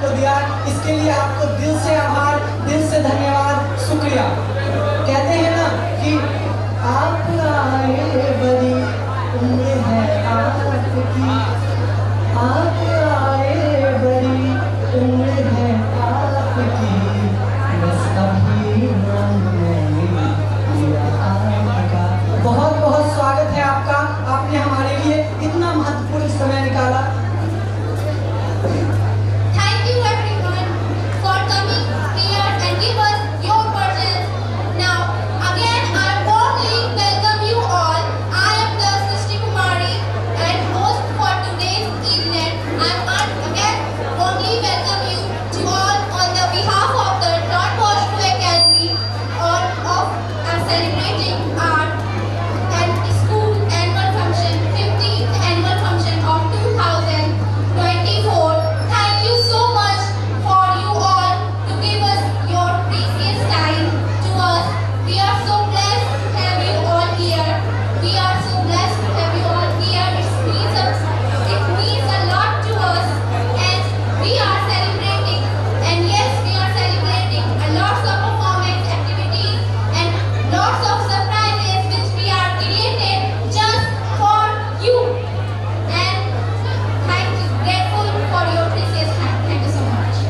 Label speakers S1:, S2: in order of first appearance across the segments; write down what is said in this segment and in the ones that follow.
S1: को दिया, इसके लिए आपको दिल से आभार, दिल से धन्यवाद, शुक्रिया। कहते हैं ना कि आप आए बड़ी उम्र है आपकी, आप आए बड़ी उम्र है आपकी, बस अभी नाम मैंने लिया आपका। बहुत बहुत स्वागत है आपका, आपने हमारे लिए इतना महत्वपूर्ण समय निकाला।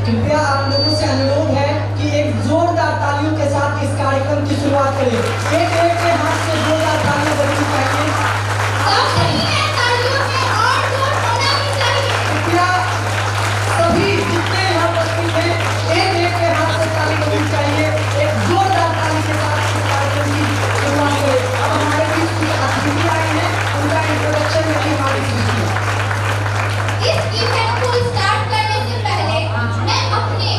S1: कृपया आप लोगों से अनुरोध है कि एक जोरदार तालियों के साथ इस कार्यक्रम की शुरुआत करें। एक एक के हाथ से जोरदार तालियां बजनी चाहिए। कृपया सभी जितने यहाँ उपस्थित हैं, एक एक के हाथ से ताली बजनी चाहिए। एक जोरदार ताली के साथ इस कार्यक्रम की शुरुआत करें। अब हमारे बीच कुछ अतिथि आए हैं, उनका इंट्रोडक्शन मेरी हमारी
S2: इस इवेंट को स्टार्ट करने से पहले मैं अपने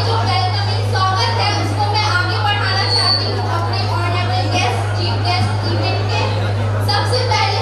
S2: जो वेलकमिंग स्वागत है उसको मैं आगे बढ़ाना चाहती हूँ अपने honourable guest, chief guest event के। सबसे पहले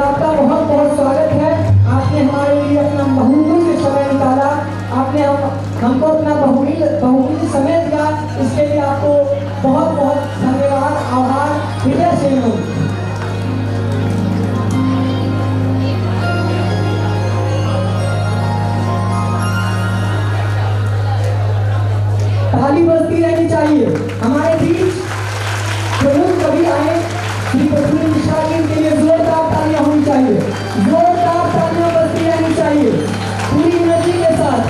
S1: आपका बहुत बहुत स्वागत है। आपने हमारे लिए अपना बहुमूल्य समय निकाला, आपने हमको अपना बहुमूल्य समय दिया, इसके लिए आपको बहुत बहुत धन्यवाद, आभार, हृदय से ताली बजती रहनी चाहिए। हमारे बीच प्रमुख कवि आए श्री पृथ्वी मिश्रा जी के लिए जोरदार तालियां होनी चाहिए, जोरदार तालियां बजती रहनी चाहिए, पूरी एनर्जी के साथ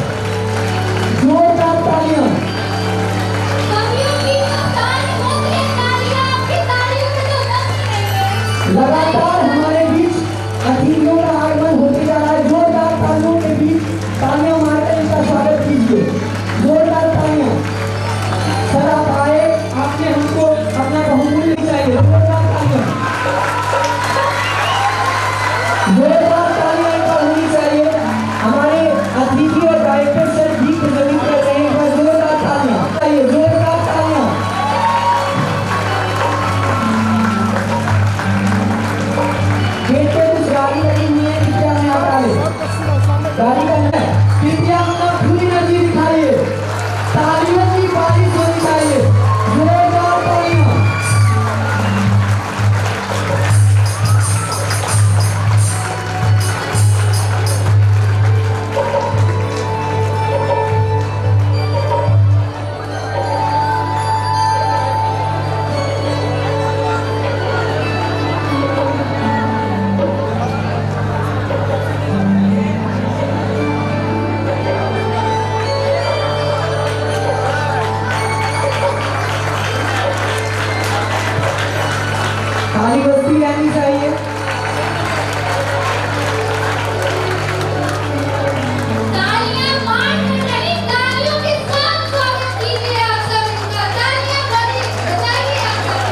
S1: जोरदार तालियां। लगातार हमारे बीच अतिथियों का आगमन होते जा रहा है, जोरदार तालियों के बीच तालियां मारकर इनका स्वागत कीजिए। ताली बजती रहनी चाहिए।
S2: तालियां मारकर नहीं, तालियों के साथ स्वागत कीजिए आप सब इनका। तालियां बजाइए आप सब।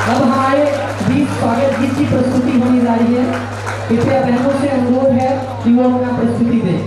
S1: अब हमारे बीच स्वागत गीत की प्रस्तुति होने जा रही है। कृपया बहनों से अनुरोध है कि वो अपना प्रस्तुति दें।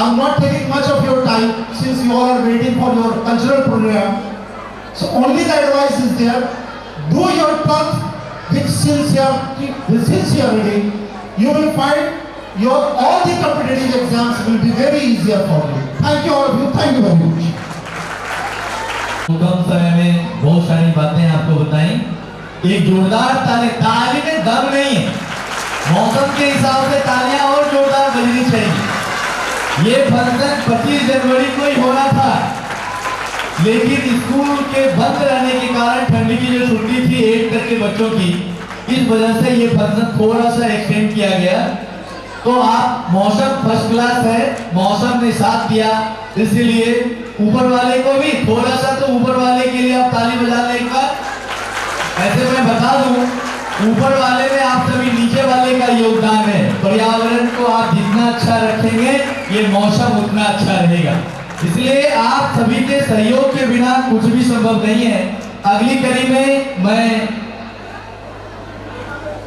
S3: I'm not taking much of your time since you all are waiting for your cultural program. So only the advice is there, do your part with sincerity. You will find your all the competitive exams will be very easier for you. Thank you all of you. Thank you very much.
S4: कम समय में बहुत सारी बातें आपको बताई। एक जोरदार ताली में दम नहीं है, मौसम के हिसाब से तालियां और जोरदार बजनी चाहिए। ये फंक्शन 25 जनवरी को ही होना था, लेकिन स्कूल के बंद रहने के कारण ठंडी की जो छुट्टी थी 8 तक के बच्चों की, इस वजह से ये फंक्शन थोड़ा सा एक्सटेंड किया गया। तो आप मौसम फर्स्ट क्लास है, मौसम ने साथ दिया, इसलिए ऊपर वाले को भी थोड़ा सा तो ऊपर वाले के लिए आप ताली बजा लें एक बार। ऐसे मैं बता दूं, ऊपर वाले में आप सभी नीचे वाले का योगदान है। पर्यावरण को आप जितना अच्छा रखेंगे ये मौसम उतना अच्छा रहेगा, इसलिए आप सभी के सहयोग के बिना कुछ भी संभव नहीं है। अगली कड़ी में मैं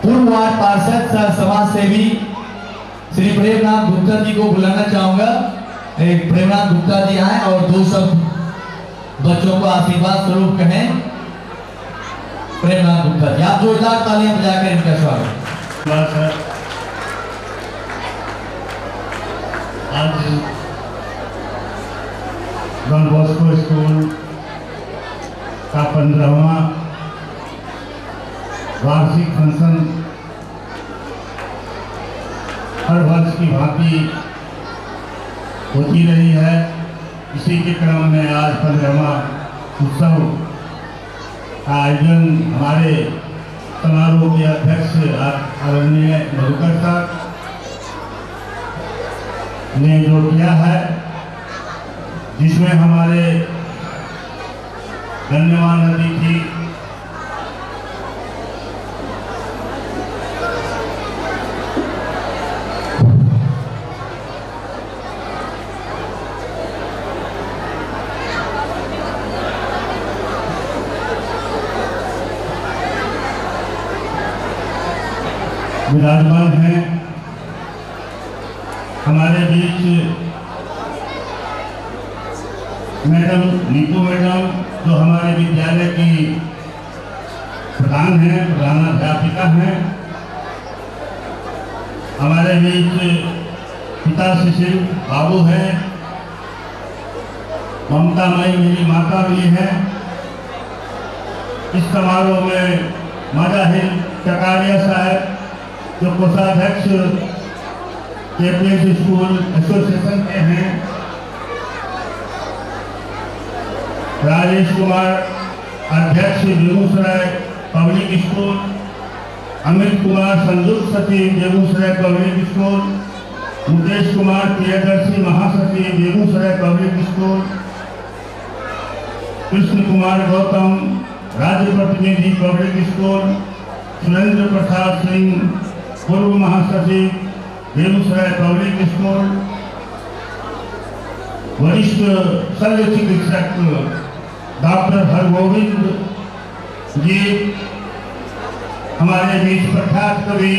S4: पूर्व वार्ड पार्षद समाज सेवी श्री प्रेमनाथ गुप्ता जी को बुलाना चाहूंगा। प्रेमनाथ गुप्ता जी आए और 2 शब्द बच्चों को आशीर्वाद स्वरूप कहें। प्रेमनाथ गुप्ता जी, आप जोरदार तालियां बजाकर इनका स्वागत।
S5: आज डॉन बॉस्को स्कूल का 15वां वार्षिक फंक्शन हर वर्ष की भांति होती रही है। इसी के क्रम में आज 15वां उत्सव का आयोजन हमारे समारोह के अध्यक्ष आदरणीय मधुकर साहब ने जो किया है, जिसमें हमारे गण्यमान्य अतिथि विराजमान हैं। हमारे बीच मैडम नीतू मैडम, जो हमारे विद्यालय की प्रधान हैं, प्रधानाध्यापिका हैं। हमारे बीच पिता शिशिर बाबू हैं। ममता मई मेरी माता भी है। इस समारोह में मजाहिर चकारिया साहब, जो कोषाध्यक्ष केपीएस स्कूल एसोसिएशन के हैं, राजेश कुमार अध्यक्ष बेगूसराय पब्लिक स्कूल, अमित कुमार संयुक्त सचिव बेगूसराय पब्लिक स्कूल, मुकेश कुमार प्रियदर्शी महासचिव बेगूसराय पब्लिक स्कूल, कृष्ण कुमार गौतम राज्य प्रतिनिधि पब्लिक स्कूल, सुरेंद्र प्रसाद सिंह पूर्व महासचिव बेगूसराय पब्लिक स्कूल, वरिष्ठ शल्य चिकित्सक डॉक्टर हरगोविंद जी, हमारे बीच प्रख्यात कवि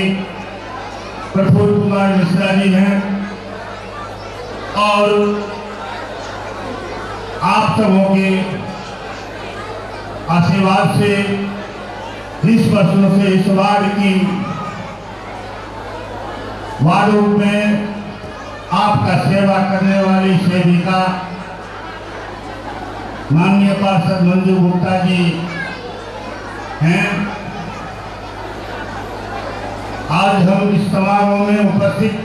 S5: प्रफुल्ल कुमार मिश्रा जी हैं, और आप सबों के आशीर्वाद से 20 वर्षों से इस वार्ड की वार्ड में आपका सेवा करने वाली सेविका माननीय पार्षद मंजू गुप्ता जी हैं। आज हम इस समारोह में उपस्थित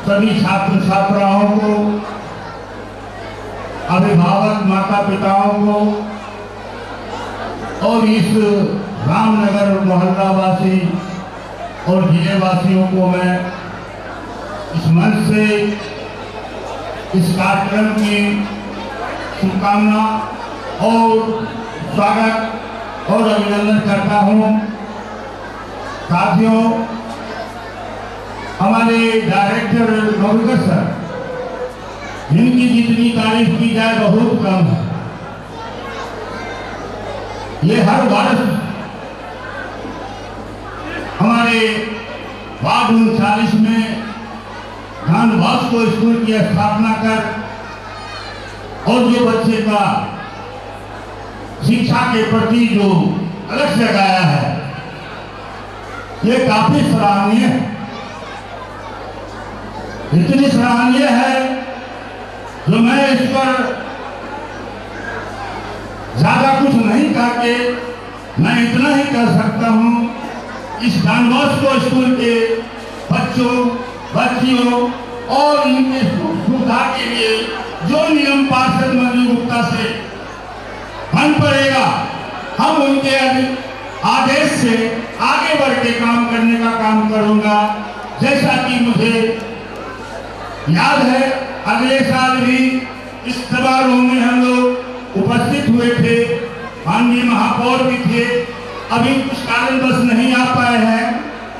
S5: सभी छात्र छात्राओं को, अभिभावक माता पिताओं को और इस रामनगर मोहल्ला वासी और जिले वासियों को मैं इस मंच से इस कार्यक्रम की शुभकामना और स्वागत और अभिनंदन करता हूँ। साथियों, हमारे डायरेक्टर मधुकर सर, जिनकी जितनी तारीफ की जाए बहुत कम है। ये हर वर्ष हमारे वार्ड 39 में डॉन बॉस्को स्कूल की स्थापना कर और जो बच्चे का शिक्षा के प्रति जो अलग जगाया है, ये काफी सराहनीय है। इतनी सराहनीय है जो मैं इस पर ज्यादा कुछ नहीं कह के मैं इतना ही कह सकता हूँ, इस डॉन बॉस्को स्कूल के बच्चों बच्चियों और इनके सुविधा के लिए जो नियम पार्षद मंजू गुप्ता से बन पड़ेगा, हम उनके आदेश से आगे बढ़ के काम करने का काम करूंगा। जैसा कि मुझे याद है, अगले साल भी इस समारोह में हम लोग उपस्थित हुए थे, माननीय महापौर भी थे। अभी कुछ कारणवश नहीं आ पाए हैं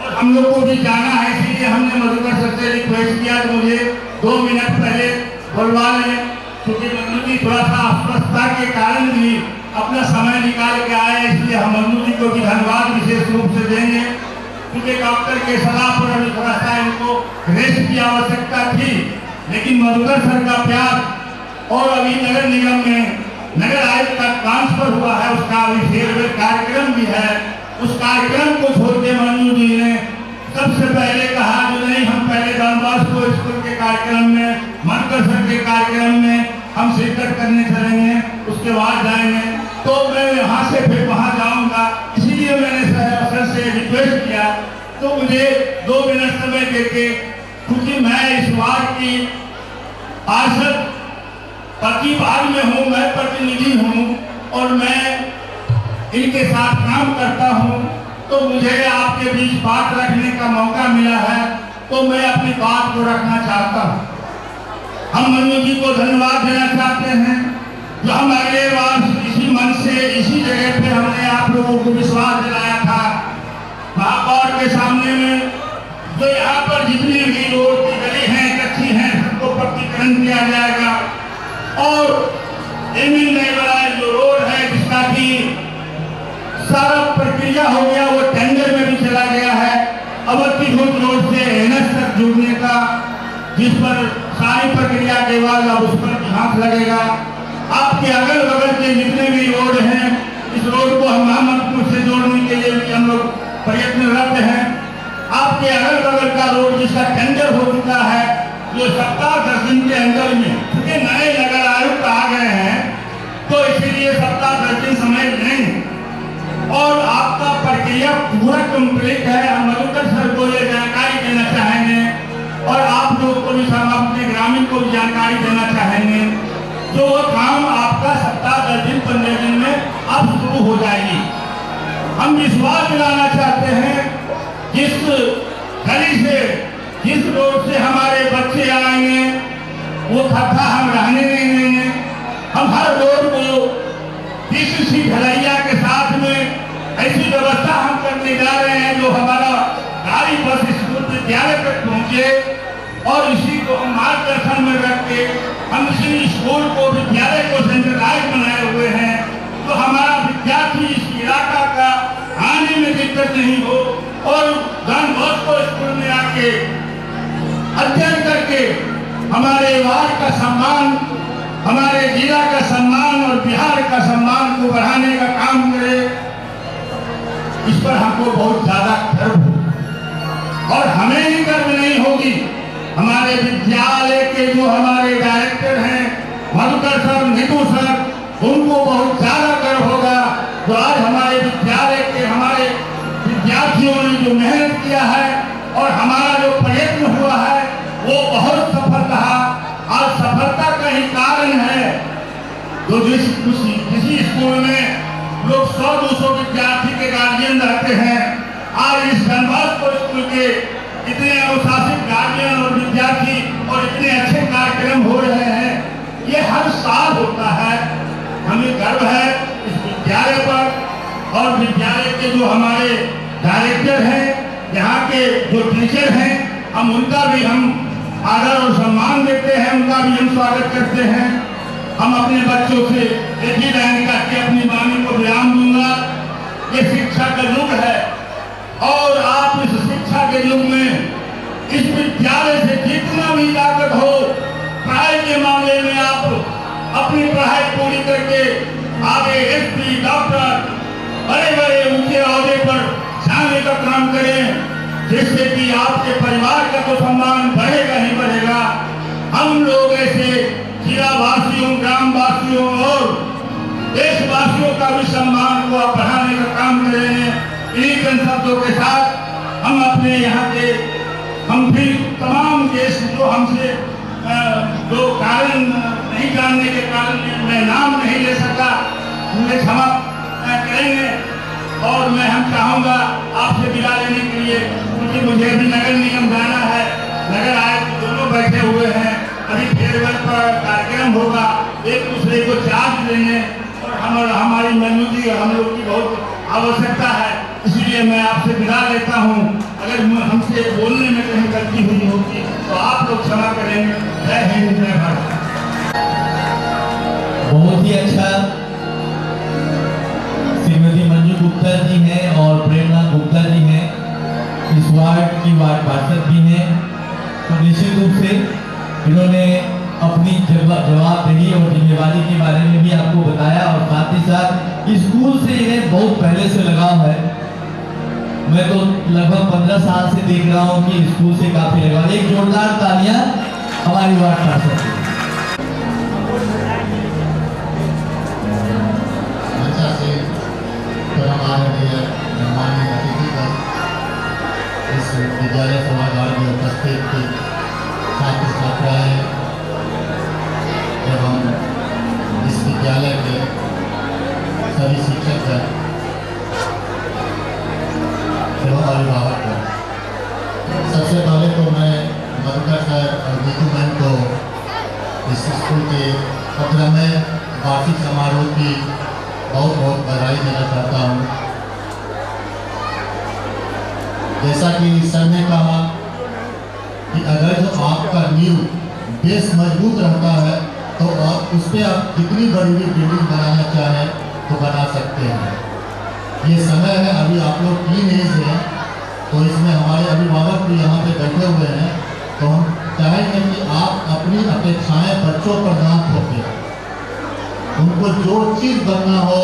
S5: और हम लोग को भी जाना है, इसलिए हमने मधुकर सर से रिक्वेस्ट किया कि मुझे 2 मिनट पहले बुलवा लें, क्योंकि मन्नू जी थोड़ा सा अस्वस्थता के कारण भी अपना समय निकाल के आए, इसलिए हम मन्नू जी को भी धन्यवाद विशेष रूप से देंगे, क्योंकि डॉक्टर के सलाह पर अभी थोड़ा सा इनको रेस्ट की आवश्यकता थी। लेकिन मधुकर सर का प्यार और अभी नगर निगम में नगर आयुक्त का ट्रांसफर हुआ है, उसका अभी फेयरवेल कार्यक्रम भी है। उस कार्यक्रम को छोड़ के मन्नू जी ने सबसे पहले कहा कि नहीं, हम पहले डॉन बॉस्को स्कूल के कार्यक्रम में, मधुकर सर के कार्यक्रम में हम शिरकत करने चलेंगे, उसके बाद जाएंगे। तो मैं यहाँ से फिर वहाँ जाऊँगा, इसीलिए मैंने सर से रिक्वेस्ट किया। तो मुझे 2 मिनट समय देके, क्योंकि मैं इस वार्ड की पार्षद प्रतिभाग में हूँ, मैं प्रतिनिधि हूँ और मैं इनके साथ काम करता हूँ, तो मुझे आपके बीच बात रखने का मौका मिला है, तो मैं अपनी बात को रखना चाहता हूँ। हम मनु जी को धन्यवाद देना चाहते हैं जो हम अगले बार इसी मन से इसी जगह पे हमने आप लोगों को विश्वास दिलाया था महापौर के सामने में, जो यहाँ पर जितनी भी रोड की गली हैं कच्ची हैं सबको पक्कीकरण किया जाएगा और एमिन वाला जो रोड है जिसका कि सारा प्रक्रिया हो गया, वो टेंडर में भी चला गया है अवंती घोष रोड से एनएच तक जुड़ने का, जिस पर सारी प्रक्रिया के बाद अब उस पर ध्यान लगेगा। आपके अगल बगल के जितने भी रोड हैं, इस रोड को हम मोहम्मदपुर से जोड़ने के लिए भी हम लोग प्रयत्नरत हैं। आपके अगल बगल का रोड जिसका टेंडर हो चुका है, जो सप्ताह 10 दिन के अंदर में, क्योंकि नए नगर आयुक्त आ गए हैं तो इसीलिए सप्ताह 10 दिन समय लेंगे और आपका प्रक्रिया पूरा कंप्लीट है। हम मधुकर सर को ये जानकारी देना चाहेंगे और आप लोग को भी हम अपने ग्रामीण को भी जानकारी देना चाहेंगे, जो वो काम आपका सप्ताह 10 दिन 15 दिन में अब शुरू हो जाएगी। हम विश्वास दिलाना चाहते हैं जिस गली से जिस रोड से हमारे बच्चे आएंगे वो खड्डा हम रहने नहीं देंगे। हम हर रोड को पीसीसी ढलैया के साथ में ऐसी व्यवस्था हम करने जा रहे हैं जो हमारा गाड़ी बस स्कूल विद्यालय तक पहुंचे और इसी को हम मार्गदर्शन में रख के हम इसी स्कूल को विद्यालय को सेंट्रलाइज बनाए हुए हैं, तो हमारा विद्यार्थी इस इलाका का आने में दिक्कत नहीं हो और डॉन बॉस्को स्कूल में आके अध्ययन करके हमारे वार्ड का सम्मान, हमारे जिला का सम्मान और बिहार का सम्मान को बढ़ाने का काम करे। इस पर हमको बहुत ज्यादा गर्व हो और हमें ही गर्व नहीं होगी, हमारे विद्यालय के जो हमारे डायरेक्टर हैं मधुकर सर, नीतू सर, उनको बहुत ज्यादा गर्व होगा जो आज हमारे विद्यालय के हमारे विद्यार्थियों ने जो मेहनत किया है और हमारा जो प्रयत्न हुआ है वो बहुत सफल रहा। और सफलता का ही कारण है जो किसी स्कूल में लोग 100-200 विद्यार्थी के गार्जियन रहते हैं, आज इस डॉन बॉस्को स्कूल के इतने अनुशासित गार्जियन और विद्यार्थी और इतने अच्छे कार्यक्रम हो रहे हैं, ये हर साल होता है। हमें गर्व है इस विद्यालय पर और विद्यालय के जो हमारे डायरेक्टर हैं, यहाँ के जो टीचर हैं, हम उनका भी हम आदर और सम्मान देते हैं, उनका भी हम स्वागत करते हैं। हम अपने बच्चों से एक ही लाइन करके अपनी वाणी को विराम दूंगा। ये शिक्षा का युग है और आप इस शिक्षा के युग में इस विद्यालय से जितना भी ताकत हो पढ़ाई के मामले में आप अपनी पढ़ाई पूरी करके आगे एसपी, डॉक्टर, बड़े बड़े ऊंचे ओहदे पर जाने का काम करें, जिससे कि आपके परिवार का तो सम्मान बढ़ेगा ही बढ़ेगा। हम लोग ऐसे जिलावासियों, ग्रामवासियों और देशवासियों का भी सम्मान को बढ़ाने का काम करेंगे। इन्हीं शब्दों के साथ हम अपने यहाँ के हम भी तमाम देश जो हमसे जो कारण नहीं जानने के कारण मैं नाम नहीं ले सका, मुझे क्षमा करेंगे और मैं हम चाहूँगा आपसे विदा लेने के लिए, क्योंकि मुझे अभी नगर निगम जाना है। नगर आयुक्त दोनों बैठे हुए हैं, अभी फेयरवेल पर कार्यक्रम होगा, एक दूसरे को चार्ज देंगे और हमारी मनु जी हम लोग की बहुत आवश्यकता है, इसलिए मैं आपसे विदा लेता हूँ। अगर हमसे बोलने में कहीं गलती हुई होगी तो आप लोग क्षमा करेंगे। जय हिंद, जय भारत।
S4: बहुत ही अच्छा श्रीमती मंजू गुप्ता जी हैं और प्रेरणा गुप्ता जी हैं, इस वार्ड की वार्ड पार्षद भी हैं, तो निश्चित रूप से इन्होंने अपनी जवाबदेही और जिम्मेवारी के बारे में भी आपको बताया और साथ ही साथ स्कूल से इन्हें बहुत पहले से लगाव है। मैं तो लगभग 15 साल से देख रहा हूँ कि स्कूल से काफी लगाव। एक जोरदार तालियां हमारी वार्ड पार्षद की।
S6: अच्छा से तो हमारे लिए मेहमानी अतिथि का इस विद्यालय सभागार में उपस्थित छात्र छात्राएं और नीतू मैम को इस स्कूल के 15वें वार्षिक समारोह की बहुत बहुत बधाई देना चाहता हूँ। जैसा कि सर ने कहा कि अगर जो आपका नींव बेस मजबूत रहता है तो आप उस पर आप जितनी बड़ी भी बिल्डिंग बनाना चाहें तो बना सकते हैं। ये समय है, अभी आप लोग टीन एज हैं, तो इसमें हमारे अभिभावक भी यहाँ पे बैठे हुए हैं, तो हम चाहेंगे कि आप अपनी अपेक्षाएं बच्चों पर ना थोपें। उनको जो चीज़ बनना हो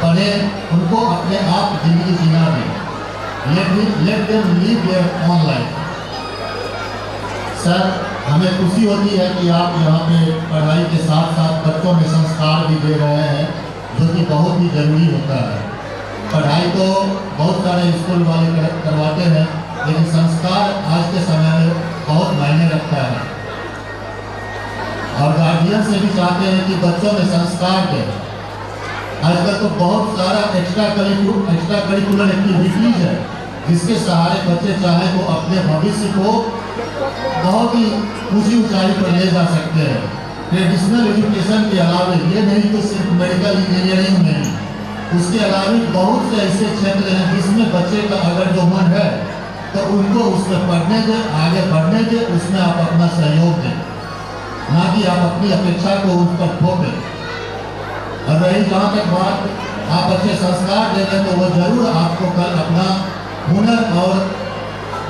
S6: बने, उनको अपने आप जिंदगी जीना दें। Let them live their own life. Sir, हमें खुशी होती है कि आप यहाँ पे पढ़ाई के साथ साथ बच्चों में संस्कार भी दे रहे हैं, जो कि बहुत ही जरूरी होता है। पढ़ाई तो बहुत सारे स्कूल वाले करवाते हैं, लेकिन संस्कार आज के समय में बहुत मायने रखता है। और गार्जियन से भी चाहते हैं कि बच्चों में संस्कार दें। आजकल तो बहुत सारा एक्स्ट्रा करिकुलर एक्टिविटीज है, जिसके सहारे बच्चे चाहे तो अपने भविष्य को बहुत ही ऊंची ऊंचाई पर ले जा सकते हैं। ट्रेडिशनल एजुकेशन के अलावा ये नहीं कि सिर्फ मेडिकल इंजीनियरिंग में, उसके अलावा बहुत से ऐसे क्षेत्र हैं जिसमें बच्चे का अगर जो मन है तो उनको उसमें पढ़ने दें, आगे बढ़ने दें, उसमें आप अपना सहयोग दें, ना कि आप अपनी अपेक्षा को उस पर थोपें। और रही जहाँ तक बात आप अच्छे संस्कार देंगे तो वो जरूर आपको कल अपना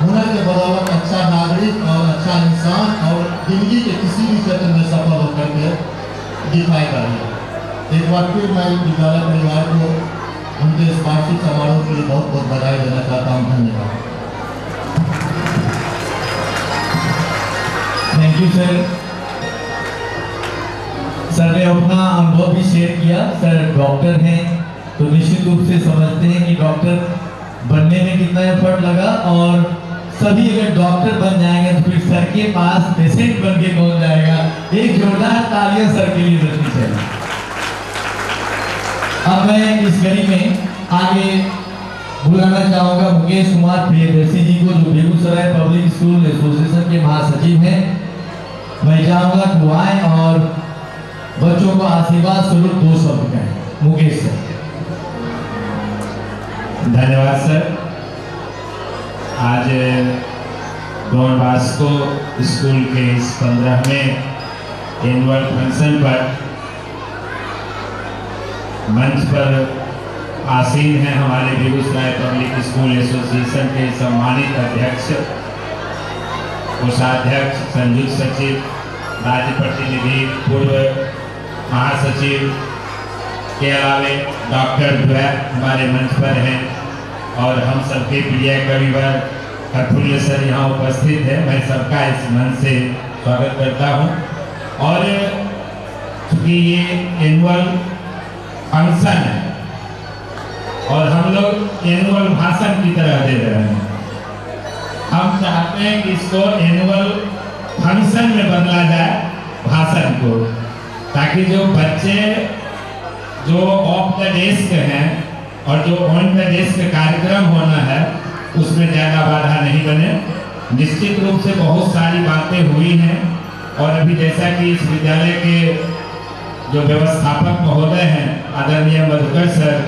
S6: हुनर के बदौलत अच्छा नागरिक और अच्छा इंसान और जिंदगी के किसी भी क्षेत्र में सफल होकर के दिखाएगा। एक बार फिर मैं विद्यालय परिवार को उनके इस वार्षिक समारोह के लिए बहुत बहुत बधाई देना चाहता हूँ। धन्यवाद।
S4: Thank you sir. सर ने अपना अनुभव भी शेयर किया। सर डॉक्टर हैं तो निश्चित रूप से समझते हैं कि डॉक्टर बनने में कितना एफर्ट लगा, और सभी अगर डॉक्टर बन जाएंगे तो फिर सर के पास पेशेंट बन के कौन जाएगा। एक जोरदार तालियां सर के लिए बजनी चाहिए। अब मैं इस कड़ी में आगे बुलाना चाहूंगा मुकेश कुमार प्रियदर्शी जी को, जो बेगूसराय पब्लिक स्कूल एसोसिएशन के महासचिव हैं। मैं चाहूंगा कि वो आए और बच्चों को आशीर्वाद स्वरूप 2 शब्द कहें। मुकेश सर।
S7: धन्यवाद सर। आज डॉन बॉस्को स्कूल के इस 15वें एनुअल फंक्शन पर मंच पर आसीन हैं हमारे बेगूसराय पब्लिक स्कूल एसोसिएशन के सम्मानित अध्यक्ष, कोषाध्यक्ष, संयुक्त सचिव, राज्य प्रतिनिधि, पूर्व महासचिव के अलावे डॉक्टर द्वैत हमारे मंच पर हैं, और हम सबके प्रिय कविवर प्रफुल्ल सर यहाँ उपस्थित है। मैं सबका इस मंच से स्वागत करता हूँ। और चूँकि ये एनुअल फंक्शन है और हम लोग एनुअल भाषण की तरह दे रहे हैं, हम चाहते हैं कि इसको एनुअल फंक्शन में बदला जाए भाषण को, ताकि जो बच्चे जो ऑफ द डेस्क हैं और जो ऑन द डेस्क कार्यक्रम होना है उसमें ज़्यादा बाधा नहीं बने। निश्चित रूप से बहुत सारी बातें हुई हैं, और अभी जैसा कि इस विद्यालय के जो व्यवस्थापक महोदय हैं आदरणीय मधुकर सर,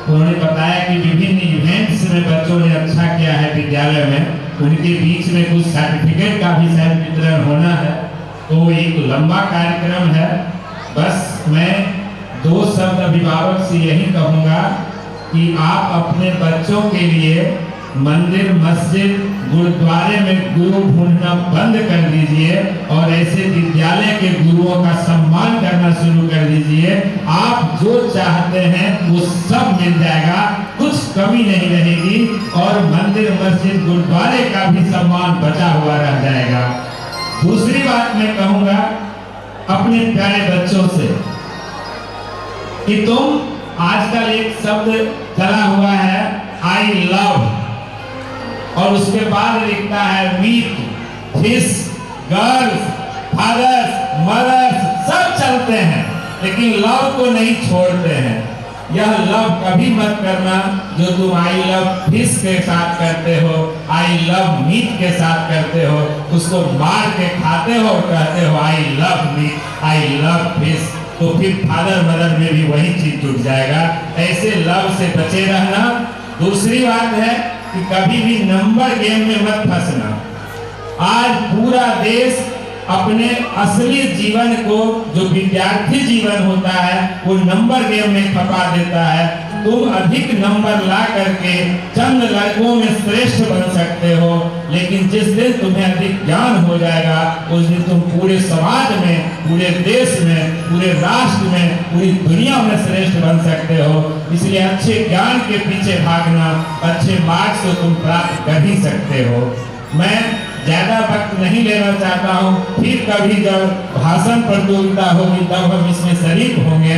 S7: उन्होंने बताया कि विभिन्न इवेंट्स में बच्चों ने अच्छा किया है विद्यालय में, उनके बीच में कुछ सर्टिफिकेट का भी शायद वितरण होना है। तो एक लंबा कार्यक्रम है। बस मैं 2 शब्द अभिभावक से यही कहूँगा कि आप अपने बच्चों के लिए मंदिर, मस्जिद, गुरुद्वारे में गुरु ढूंढना बंद कर दीजिए और ऐसे विद्यालय के गुरुओं का सम्मान करना शुरू कर दीजिए। आप जो चाहते हैं वो सब मिल जाएगा, कुछ कमी नहीं रहेगी, और मंदिर, मस्जिद, गुरुद्वारे का भी सम्मान बचा हुआ रह जाएगा। दूसरी बात मैं कहूँगा अपने प्यारे बच्चों से कि तुम, आजकल एक शब्द चला हुआ है आई लव, और उसके बाद लिखता है meat, fish, girls, fathers, mothers, सब चलते हैं, लेकिन लव को नहीं छोड़ते हैं। यह लव कभी मत करना जो तुम आई लव फिश के साथ करते हो, आई लव मीट के साथ करते हो, उसको मार के खाते हो और कहते हो I love meat, I love fish. तो फिर फादर मदर में भी वही चीज जुट जाएगा। ऐसे लव से बचे रहना। दूसरी बात है कि कभी भी नंबर गेम में मत फंसना। आज पूरा देश अपने असली जीवन को, जो विद्यार्थी जीवन होता है, वो नंबर गेम में खपा देता है। तुम अधिक नंबर ला करके चंद लड़कों में श्रेष्ठ बन सकते हो, लेकिन जिस दिन तुम्हें अधिक ज्ञान हो जाएगा उस दिन तुम पूरे समाज में, पूरे देश में, पूरे राष्ट्र में, पूरी दुनिया में श्रेष्ठ बन सकते हो। इसलिए अच्छे ज्ञान के पीछे भागना, अच्छे मार्क्स को तुम प्राप्त कर ही सकते हो। मैं ज्यादा वक्त नहीं लेना चाहता हूँ। फिर कभी जब भाषण प्रतियोगिता होगी तब हम इसमें शरीक होंगे।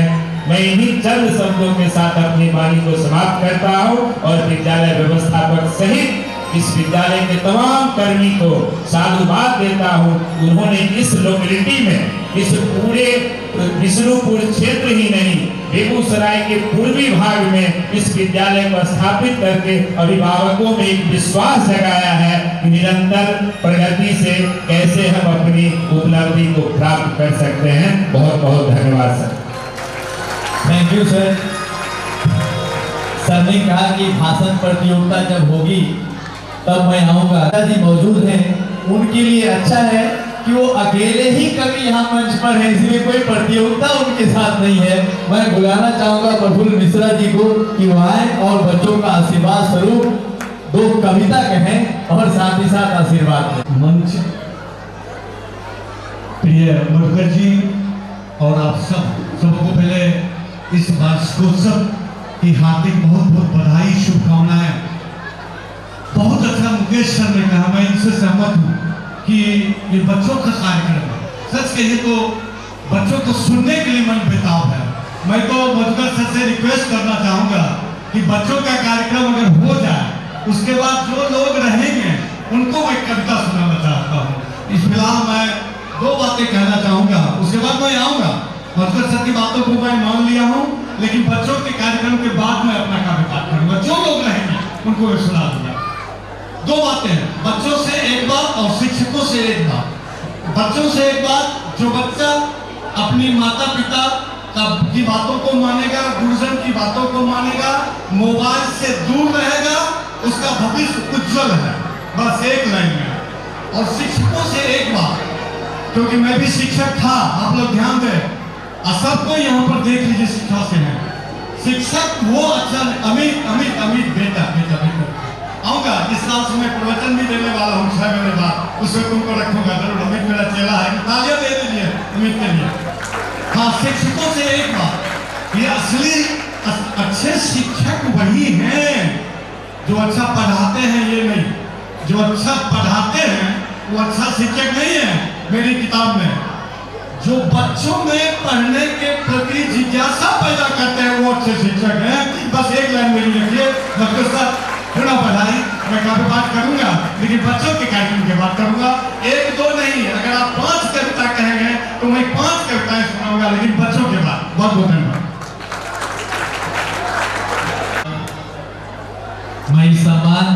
S7: मैं इन्हीं चंद शब्दों के साथ अपनी वाणी को समाप्त करता हूँ और विद्यालय व्यवस्थापक सहित इस विद्यालय के तमाम कर्मी को साधुवाद देता हूँ। उन्होंने इस लोकेलिटी में, इस पूरे विष्णुपुर क्षेत्र ही नहीं, बेगूसराय के पूर्वी भाग में इस विद्यालय को स्थापित करके अभिभावकों में एक विश्वास जगाया है कि निरंतर प्रगति से कैसे हम अपनी उपलब्धि को प्राप्त कर सकते हैं। बहुत बहुत धन्यवाद sir.
S4: Thank you sir. Sir ने कहा कि भाषण प्रतियोगिता जब होगी तब मैं आऊंगा। जी मौजूद हैं, उनके लिए अच्छा है कि वो अकेले ही कभी यहाँ मंच पर हैं, इसलिए कोई प्रतियोगिता उनके साथ नहीं है। मैं बुलाना चाहूंगा प्रफुल्ल मिश्रा जी को कि वो आए और बच्चों का आशीर्वाद स्वरूप दो कविता कहें और साथ ही साथ आशीर्वाद दें।
S8: मंच प्रिय मधुकर जी और आप सबको पहले इस वार्षिकोत्सव की हार्दिक बहुत बहुत बधाई, शुभकामनाएं। बहुत अच्छा मुकेश सर ने कहा, मैं इनसे सहमत हूँ कि ये बच्चों का कार्यक्रम है। सच कहिए तो बच्चों को सुनने के लिए मन बेताब है। मैं तो मधुकर सर से रिक्वेस्ट करना चाहूँगा कि बच्चों का कार्यक्रम अगर हो जाए उसके बाद जो लोग रहेंगे उनको मैं कविता सुनाना चाहता हूँ। इस फिलहाल मैं दो बातें कहना चाहूँगा, उसके बाद मैं आऊँगा। मधुकर सर की बातों को मैं मान लिया हूँ, लेकिन बच्चों के कार्यक्रम के बाद मैं अपना काव्य पाठ करूँगा। जो लोग रहेंगे उनको मैं सुना दूंगा। दो बातें हैं, बच्चों से एक बात और शिक्षकों से एक बात। बच्चों से एक बात, जो बच्चा अपनी माता पिता की बातों को मानेगा, गुरुजन की बातों को मानेगा, मोबाइल से दूर रहेगा, उसका भविष्य उज्जवल है। बस एक लाइन में। और शिक्षकों से एक बात, क्योंकि मैं भी शिक्षक था, आप लोग ध्यान दें, सबको यहाँ पर देख लीजिए शिक्षा से है। शिक्षक वो अच्छा अमित अमित अमित बेटा बेटा बेटा आऊंगा। इस साल से मैं प्रवचन भी देने वाला हूँ 6 महीने बाद, उसमें तुमको रखूंगा जरूर। अमित मेरा चेला है, तालियां दे दीजिए अमित के लिए। हाँ, शिक्षकों से एक बात, ये असली अच्छे शिक्षक वही हैं जो अच्छा पढ़ाते हैं। ये नहीं, जो अच्छा पढ़ाते हैं वो अच्छा शिक्षक नहीं है। मेरी किताब में जो बच्चों में पढ़ने के प्रति जिज्ञासा पैदा करते हैं वो अच्छे शिक्षक हैं। बस एक लाइन मेरी रखिए, डॉक्टर साहब थोड़ा पढ़ाई मैं काव्य पाठ करूंगा, लेकिन बच्चों के कार्यक्रम के बाद करूंगा। एक दो नहीं, अगर आप 5 कविता कहेंगे तो मैं 5 कविताएं सुनाऊंगा, लेकिन बच्चों के बाद। बहुत बहुत धन्यवाद।
S4: मैं इस सम्मान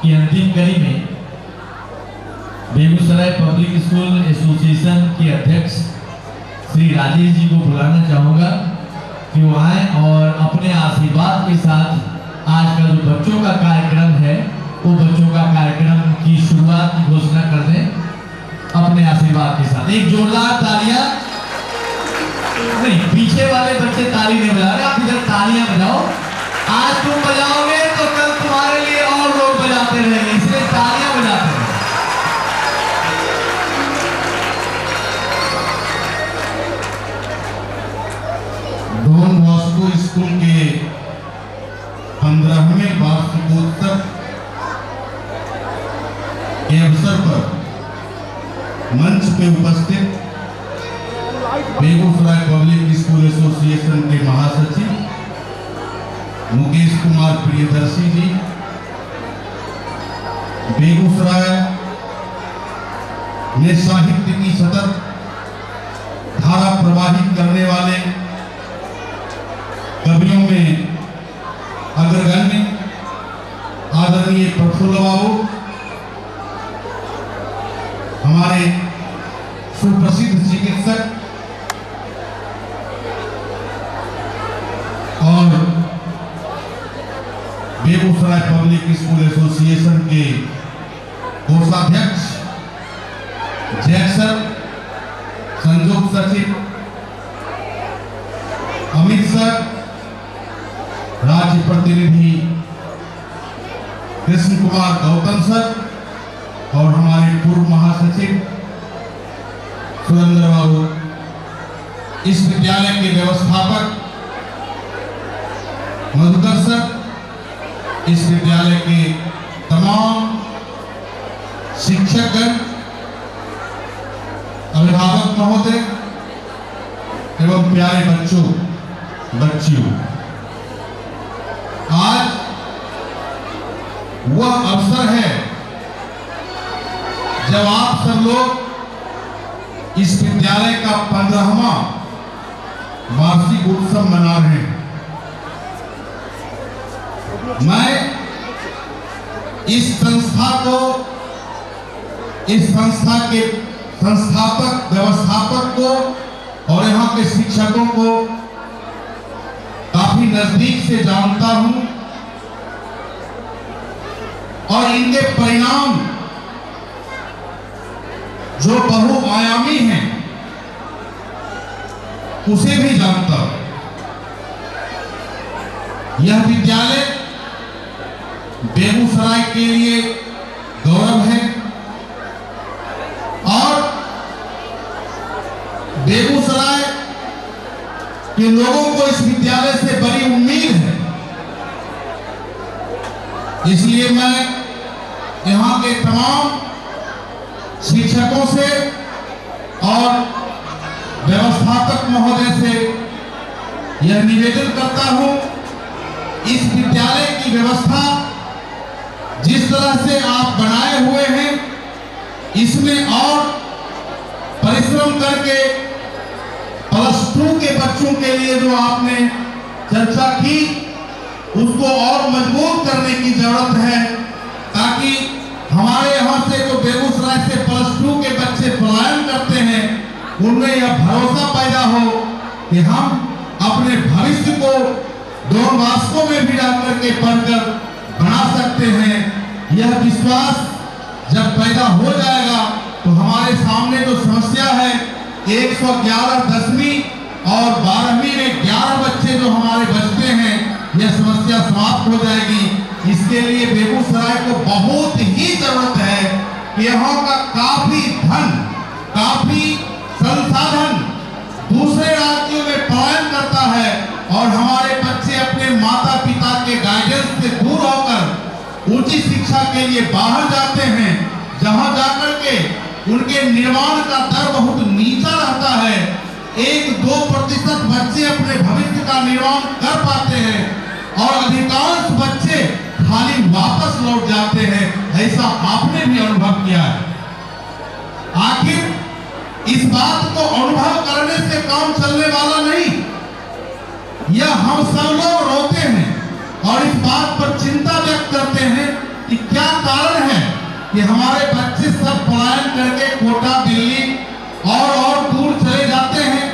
S4: की अंतिम कड़ी में बेगूसराय पब्लिक स्कूल एसोसिएशन के अध्यक्ष श्री राजेश जी को बुलाना चाहूँगा कि वो आए और अपने आशीर्वाद के साथ आज का जो बच्चों का कार्यक्रम है वो बच्चों का कार्यक्रम की शुरुआत की घोषणा कर दें अपने आशीर्वाद के साथ। एक जोरदार तालियां। नहीं, पीछे वाले बच्चे ताली नहीं बजा रहे, आप इधर तालियां बजाओ। आज तुम बजाओगे तो कल तुम्हारे लिए और लोग बजाते रहेंगे, इसलिए तालियां बजाते रहे।
S6: डॉन बॉस्को स्कूल के 15वें वार्षिकोत्सव के अवसर पर मंच पे उपस्थित बेगूसराय पब्लिक स्कूल एसोसिएशन के महासचिव मुकेश कुमार प्रियदर्शी जी, बेगूसराय में साहित्य की सतत धारा प्रवाहित करने वाले कवियों में
S8: सुप्रसिद्ध चिकित्सक और बेगूसराय पब्लिक स्कूल एसोसिएशन के कोषाध्यक्ष, जैक्सन, संयुक्त सचिव, अमित सर, राज्य प्रतिनिधि कृष्ण कुमार गौतम सर और हमारे पूर्व महासचिव सुरेंद्र बाबू, इस विद्यालय के व्यवस्थापक मधुकर सर, इस विद्यालय के तमाम शिक्षकगण, अभिभावक महोदय एवं प्यारे बच्चों बच्चियों, आज वह अवसर है जब आप सब लोग इस विद्यालय का 15वां वार्षिक उत्सव मना रहे हैं। मैं इस संस्था को, इस संस्था के संस्थापक, व्यवस्थापक को और यहाँ के शिक्षकों को काफी नजदीक से जानता हूं और इनके परिणाम जो बहुआयामी हैं उसे भी जानता हूं। यह विद्यालय बेगूसराय के लिए गौरव है और बेगूसराय के लोगों को इस विद्यालय से बड़ी उम्मीद है। इसलिए मैं यहाँ के तमाम शिक्षकों से और व्यवस्थापक महोदय से यह निवेदन करता हूं, इस विद्यालय की व्यवस्था जिस तरह से आप बनाए हुए हैं, इसमें और परिश्रम करके +2 के बच्चों के लिए जो आपने चर्चा की, उसको और मजबूत करने की जरूरत है, ताकि हमारे यहाँ से जो बेगूसराय से +2 के बच्चे पलायन करते हैं, उनमें यह भरोसा पैदा हो कि हम अपने भविष्य को डॉन बॉस्को में भी रह करके पढ़कर बना सकते हैं। यह विश्वास जब पैदा हो जाएगा तो हमारे सामने जो समस्या है 111 10वीं और 12वीं में 11 बच्चे जो हमारे बचते हैं, यह समस्या समाप्त हो जाएगी। इसके लिए बेगूसराय को बहुत ही जरूरत है कि यहाँ का काफी धन, काफी संसाधन दूसरे राज्यों में पलायन करता है और हमारे बच्चे अपने माता पिता के गाइडेंस से दूर होकर उच्च शिक्षा के लिए बाहर जाते हैं, जहां जाकर के उनके निर्माण का दर बहुत नीचा रहता है। 1-2% बच्चे अपने भविष्य का निर्माण कर पाते हैं और अधिकांश बच्चे खाली वापस लौट जाते हैं। ऐसा आपने भी अनुभव किया है। आखिर इस बात को अनुभव करने से काम चलने वाला नहीं, यह हम सब लोग रोते हैं और इस बात पर चिंता व्यक्त करते हैं कि क्या कारण है कि हमारे बच्चे सब पलायन करके कोटा, दिल्ली और दूर चले जाते हैं,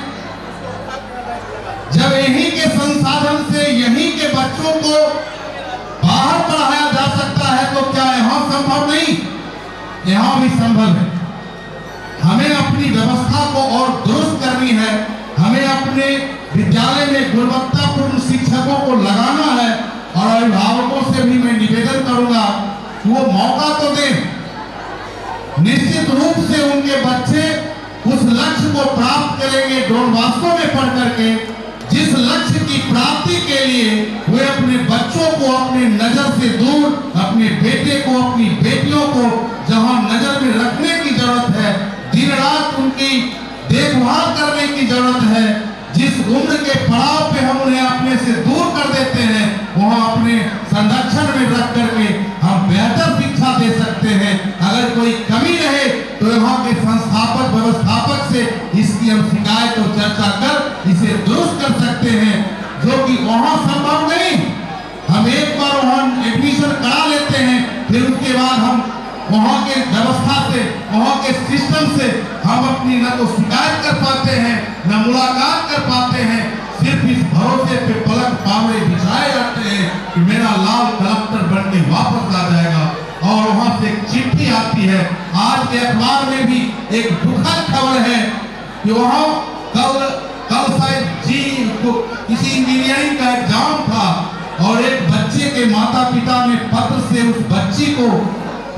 S8: जब यहीं के संसाधन से यहीं के बच्चों को बाहर पढ़ाया जा सकता है, तो क्या यहाँ संभव नहीं? यहाँ भी संभव है। हमें अपनी व्यवस्था को और दुरुस्त करनी है, हमें अपने विद्यालय में गुणवत्तापूर्ण शिक्षकों को लगाना है और अभिभावकों से भी मैं निवेदन करूंगा कि वो मौका तो दें। निश्चित रूप से उनके बच्चे उस लक्ष्य को प्राप्त करेंगे डॉन बॉस्को में पढ़ करके, जिस लक्ष्य की प्राप्ति के लिए वे अपने बच्चों को अपने नजर से दूर, अपने बेटे को, अपनी बेटियों को जहां नजर में रखने की जरूरत है, दिन रात उनकी देखभाल करने की जरूरत है, जिस उम्र के पड़ाव पे हम उन्हें अपने से दूर कर देते हैं, वहां अपने संरक्षण में रख करके हम बेहतर शिक्षा दे सकते हैं। अगर कोई कमी रहे तो यहाँ के संस्थापक, व्यवस्थापक से इसकी हम शिकायत और चर्चा कर इसे दुरुस्त कर सकते हैं, जो कि वहाँ संभव नहीं। हम एक बार वहाँ एडमिशन करा लेते हैं, फिर उसके बाद हम वहाँ के व्यवस्था से, वहाँ के सिस्टम से हम अपनी
S3: अपनी न तो शिकायत कर पाते हैं, न मुलाकात कर पाते हैं। सिर्फ इस भरोसे पे पलक पावड़े बिछाए जाते हैं कि मेरा लाल कलेक्टर बन के वापस आ जाएगा। और वहां से एक चिट्ठी आती है। आज के अखबार में भी एक दुखद खबर है कि वहां कल शायद जी को किसी इंजीनियरिंग का एग्जाम था और एक बच्चे के माता पिता ने पत्र से उस बच्ची को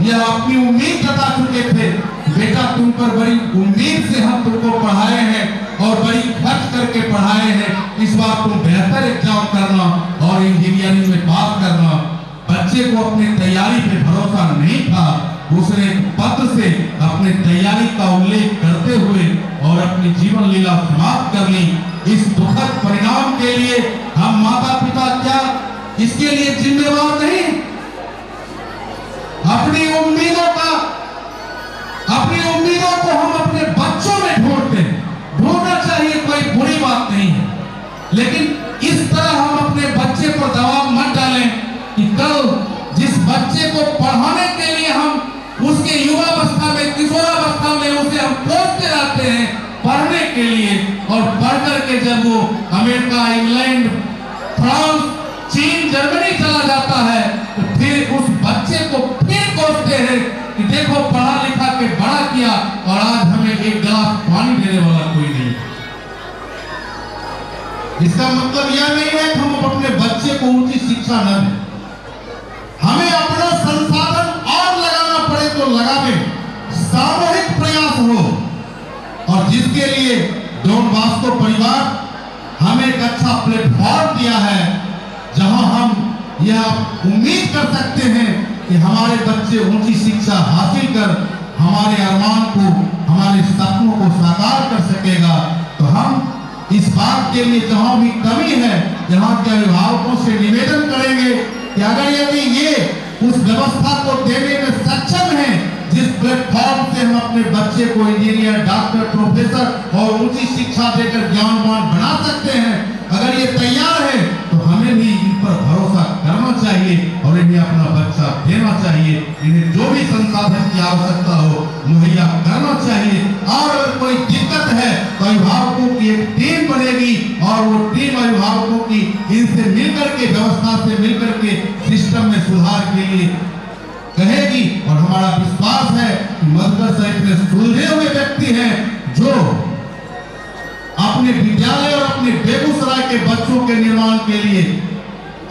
S3: यह अपनी उम्मीद जता चुके थे, बेटा तुम पर बड़ी उम्मीद से हम तुमको पढ़ाए हैं और बड़ी खर्च करके पढ़ाए हैं, इस बार तुम बेहतर एग्जाम करना और इंजीनियरिंग में पास करना। बच्चे को अपनी तैयारी पे भरोसा नहीं था। उसने पत्र से अपने तैयारी का उल्लेख करते हुए और अपनी जीवन लीला समाप्त कर ली। इस दुखद परिणाम के लिए हम माता पिता क्या इसके लिए जिम्मेवार नहीं? अपनी उम्मीदों को हम अपने बच्चों में ढूंढते हैं। ढूंढना चाहिए, कोई बुरी बात नहीं है, लेकिन इस तरह हम अपने बच्चे पर दबाव मत डालें कि कल जिस बच्चे को पढ़ाने के लिए हम उसके युवावस्था में, किशोरावस्था में उसे हम पोसते रहते हैं पढ़ने के लिए, और पढ़ करके जब वो अमेरिका, इंग्लैंड, फ्रांस, चीन, जर्मनी चला जाता है तो फिर उस बच्चे को फिर कोसते हैं कि देखो पढ़ा लिखा के बड़ा किया और आज हमें एक गिलास पानी देने वाला कोई नहीं। इसका मतलब यह नहीं है कि हम अपने बच्चे को ऊंची शिक्षा न दें। हमें अपना संसाधन और लगाना पड़े तो लगावे, सामूहिक प्रयास हो। और जिसके लिए डॉन बॉस्को परिवार हमें एक अच्छा प्लेटफॉर्म दिया है, जहां हम यह उम्मीद कर सकते हैं कि हमारे बच्चे ऊंची शिक्षा हासिल कर हमारे अरमान को, हमारे सपनों को साकार कर सकेगा। तो हम इस बात के लिए जहां भी कमी है, यहाँ के अभिभावकों से निवेदन करेंगे कि अगर यदि ये उस व्यवस्था को देने में सक्षम है जिस प्लेटफॉर्म से हम अपने बच्चे को इंजीनियर, डॉक्टर, प्रोफेसर और ऊंची शिक्षा देकर ज्ञानवान बना सकते हैं, अगर ये तैयार है तो हमें भी इन पर भरोसा करना चाहिए और इन्हें अपना बच्चा देना चाहिए। इन्हें जो भी संसाधन की आवश्यकता हो मुहैया करना चाहिए। और अगर कोई दिक्कत है तो अभिभावकों की एक टीम बनेगी और वो टीम अभिभावकों की इनसे मिलकर के, व्यवस्था से मिलकर के सिस्टम में सुधार के लिए कहेगी। और हमारा विश्वास है कि मधुकर सर इतने सुलझे हुए व्यक्ति हैं जो अपने विद्यालय और अपने बेगूसराय के बच्चों के निर्माण के लिए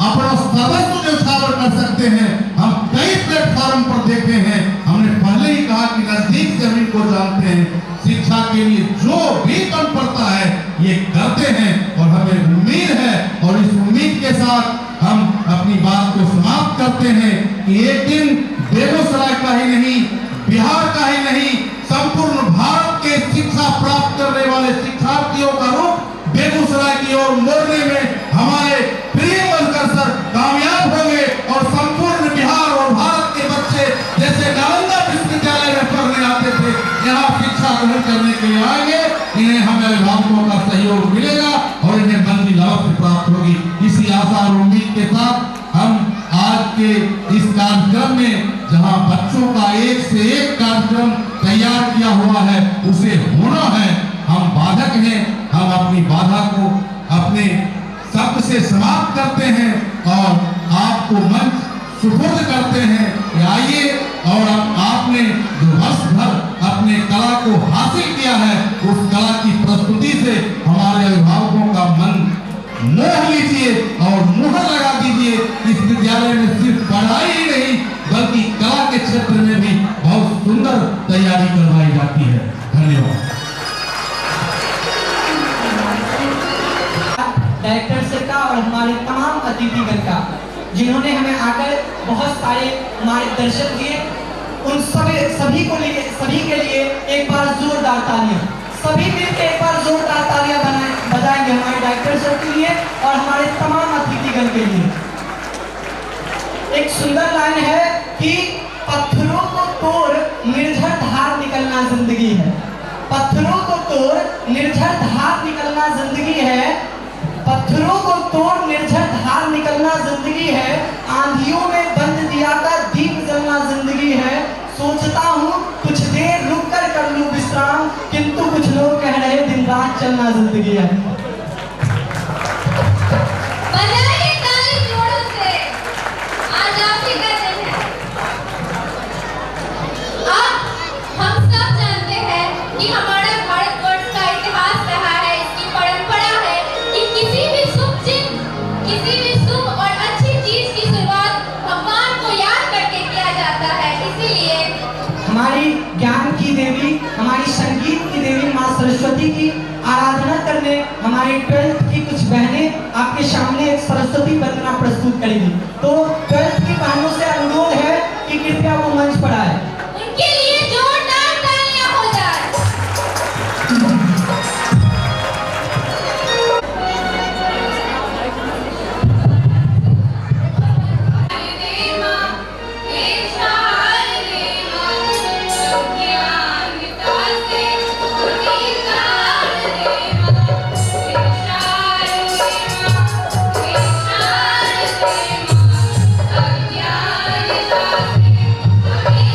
S3: अपना सर्वस्व न्यौछावर कर सकते हैं। हम कई प्लेटफॉर्म पर देखे हैं, हमने पहले ही कहा कि नजदीक से हम इनको जानते हैं। शिक्षा के लिए जो भी कम पड़ता है ये करते हैं और हमें उम्मीद है, और इस उम्मीद के साथ हम अपनी बात को समाप्त करते हैं कि एक दिन बेगूसराय का ही नहीं, बिहार का ही नहीं, संपूर्ण भारत के शिक्षा प्राप्त करने वाले शिक्षार्थियों का रुख बेगूसराय की ओर मोड़ने में हमारे प्रिय मधुकर सर कामयाब होंगे और संपूर्ण बिहार और भारत के बच्चे जैसे नालंदा विश्वविद्यालय में पढ़ने आते थे, यहाँ शिक्षा ग्रहण करने के लिए आएंगे। इन्हें हमें अभिभावकों का सहयोग मिलेगा और इन्हें मंजिल अवश्य प्राप्त होगी। इसी आशा और उम्मीद के साथ हम आज के इस कार्यक्रम में, जहां बच्चों का एक से एक कार्यक्रम तैयार किया हुआ है, उसे होना है, हम बाधक हैं, हम अपनी बाधा को अपने शब्द से समाप्त करते हैं और आपको मंच सुपुर्द करते हैं कि आइए और आपने जो वर्ष भर अपने कला को हासिल किया है, उस कला की प्रस्तुति से हमारे अभिभावकों का मन मोह लीजिए और मुहर लगा दीजिए। इस विद्यालय में सिर्फ पढ़ाई ही नहीं बल्कि कला के क्षेत्र में भी बहुत सुंदर तैयारी करवाई जाती है। धन्यवाद।
S1: डायरेक्टर सर का और हमारे तमाम अतिथिगण का, जिन्होंने हमें आकर बहुत सारे मार्गदर्शन दिए, उन सभी के लिए एक बार जोरदार तालियां। सभी मिलकर एक बार जोरदार तालियां बजाएंगे हमारे डायरेक्टर सर के लिए और हमारे तमाम अतिथिगण के लिए। एक सुंदर लाइन है कि पत्थरों को तोड़ निर्झर धार निकलना जिंदगी है। पत्थरों को तोड़ निर्झर धार निकलना जिंदगी है। पत्थरों को तोड़ निर्झर धार निकलना जिंदगी है। आंधियों में बंद दिया का दीप जलना जिंदगी है। सोचता हूँ कुछ देर रुक कर लूं विश्राम, किंतु कुछ लोग कह रहे दिन रात चलना जिंदगी है।
S2: बजाइए ताली जोरों से, आज आप ही का दिन है। अब हम सब जानते हैं कि हमारा भारतवर्ष का इतिहास रहा है, इसकी परंपरा है कि किसी भी शुभ और अच्छी चीज की शुरुआत भगवान को याद करके किया जाता है। इसीलिए
S1: हमारी ज्ञान की देवी, हमारी संगीत की देवी माँ सरस्वती की आराधना करने हमारी 12th की कुछ बहनें आपके सामने एक सरस्वती वंदना प्रस्तुत करेंगी। तो 12th की बहनों से अनुरोध है कि कृपया वो मंच पर आए।
S2: उनके लिए जोरदार तालियां हो जाए।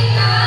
S9: Yeah.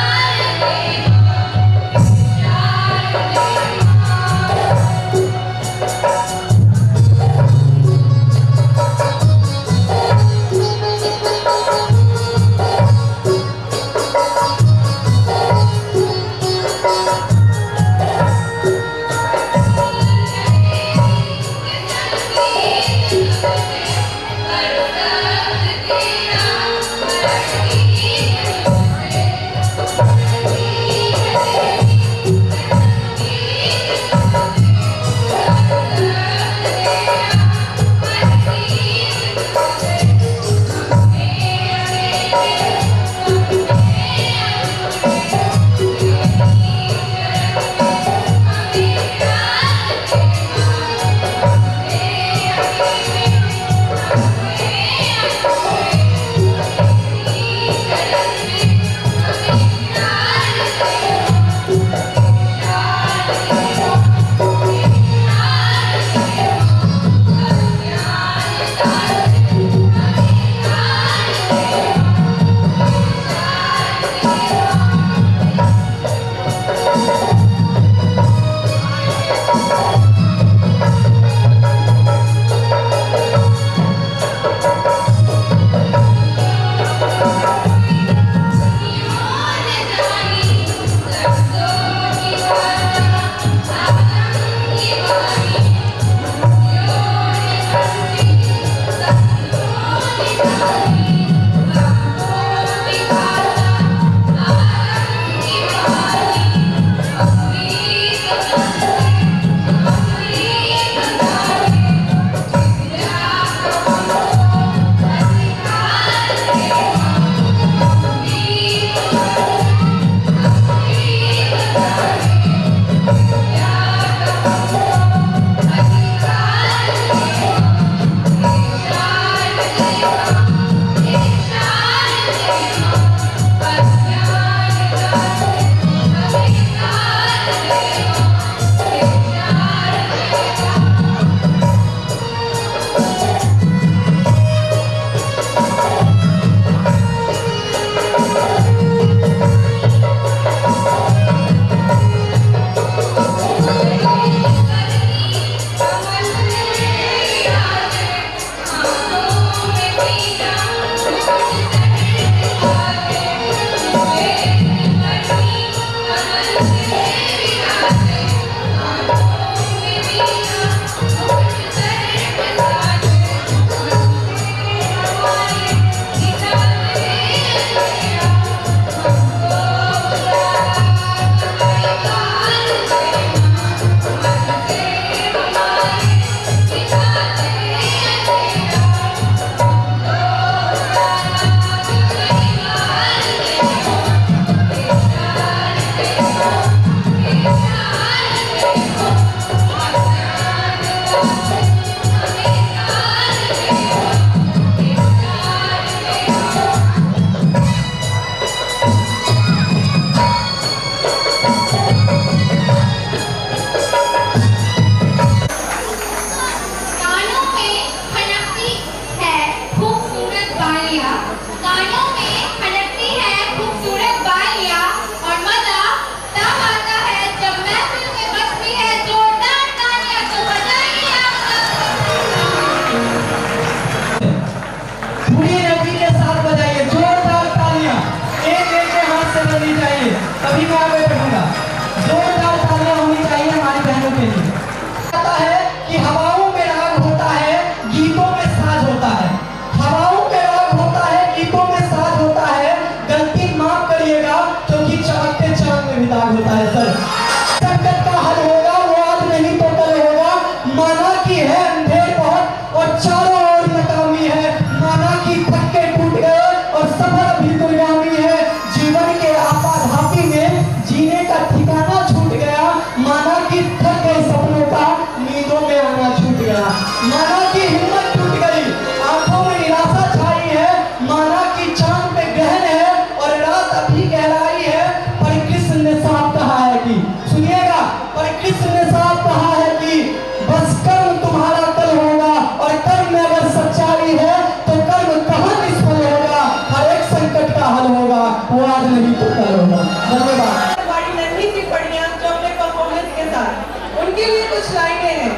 S1: कुछ लाइनें हैं।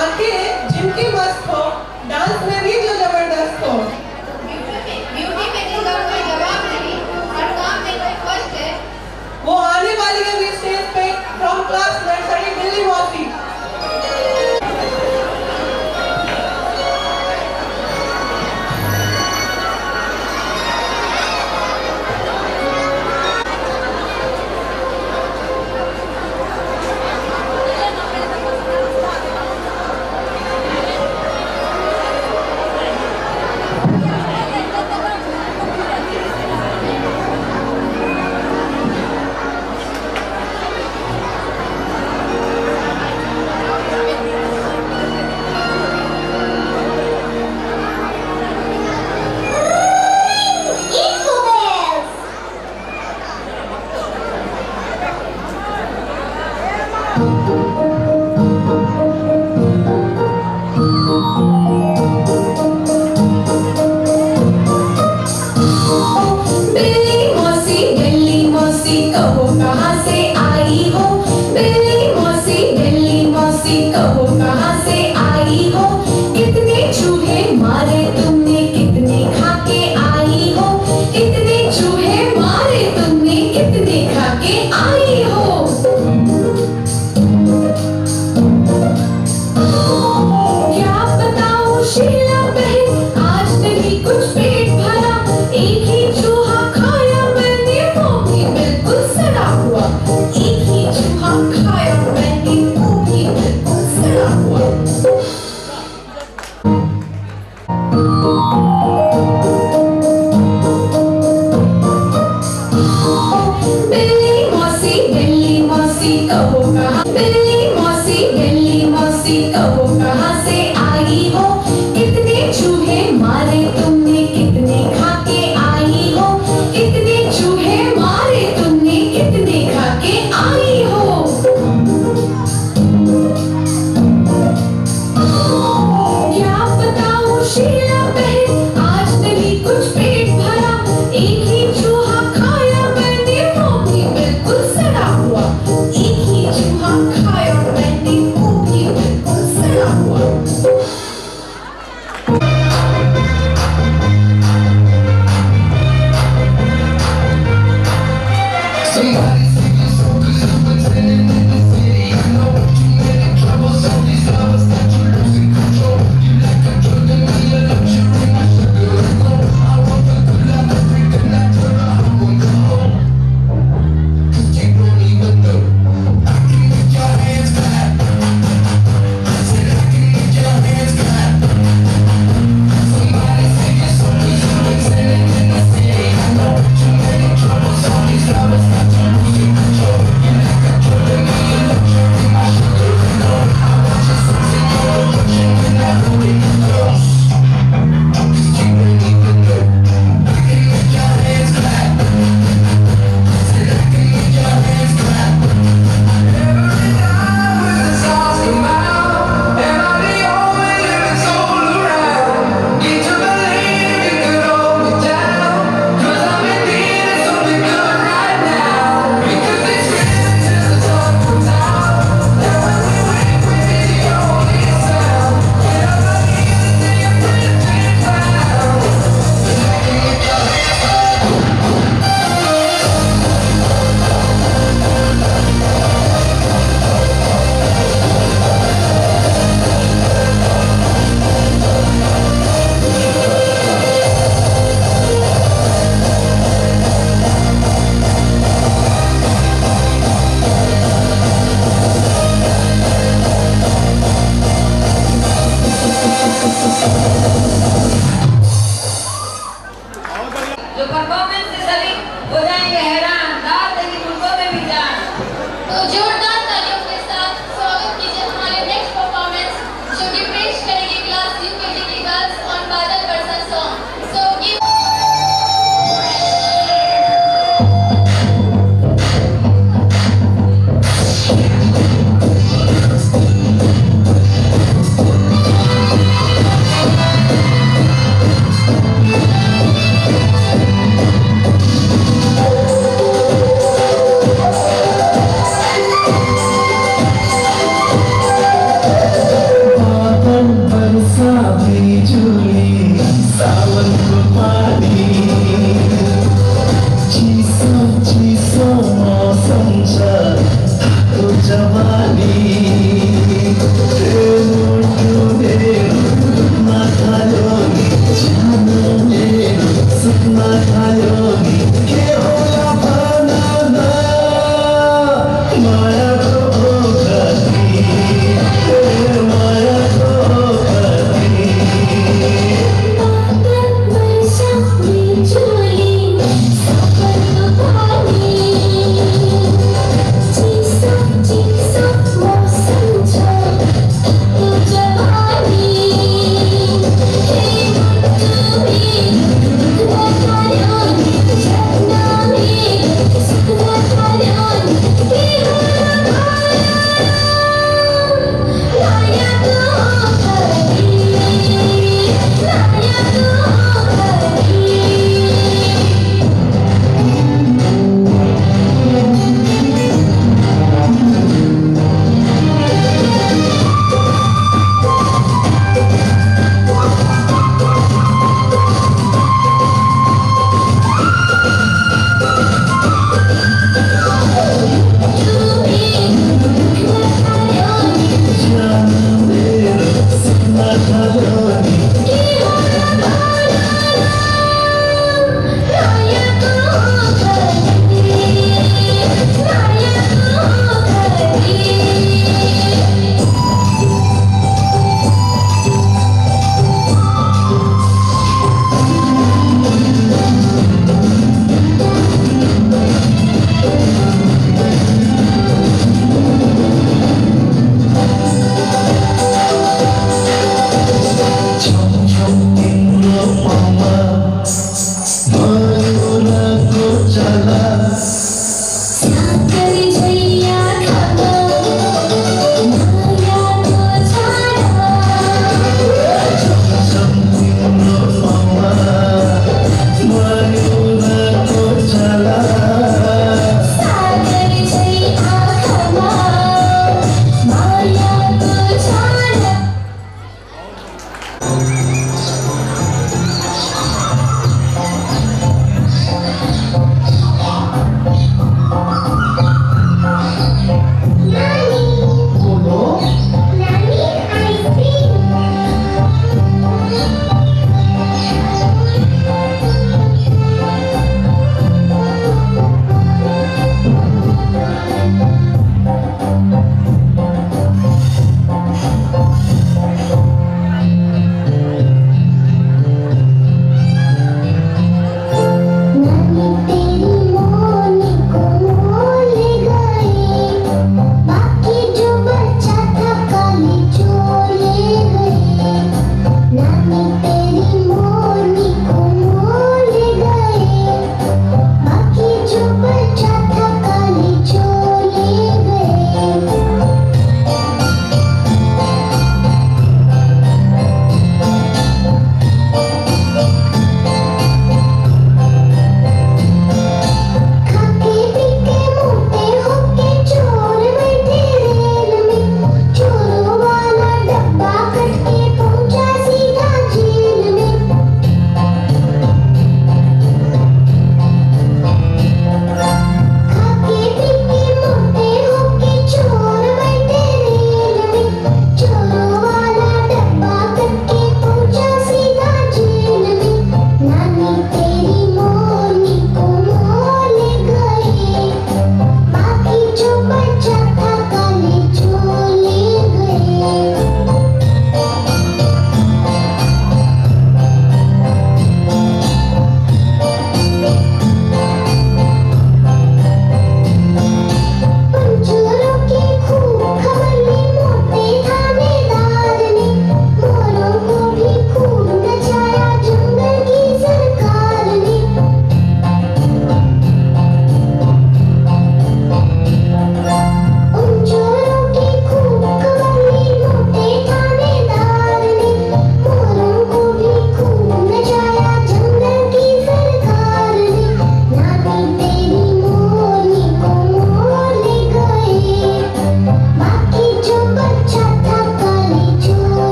S1: आंखें जिनकी मस्त हो, डांस में भी जो जबरदस्त हो।
S2: ब्यूटी में जिसका कोई जवाब नहीं और काम में कोई फर्स्ट है,
S1: वो आने वाली है भी स्टेज पे फ्रॉम क्लास नर्सरी दिल्ली मौसी।
S9: कहो कहाँ से आई हो, बिल्ली मौसी बिल्ली मौसी कहो कहाँ से आई हो। कितने चूहे मारे तुमने, कितने खा के आई हो। कितने चूहे मारे तुमने, कितने खा के आई हो। क्या बताऊं शीला बहन, आज नहीं कुछ पेट भरा। एक ही चूहा खाया मैंने, वो भी बिल्कुल सड़ा हुआ। एक ही चूहा खाया मैंने, वो भी बिल्कुल सड़ा हुआ। बिल्ली मौसी कहो कहाँ, बिल्ली मौसी कहो कहाँ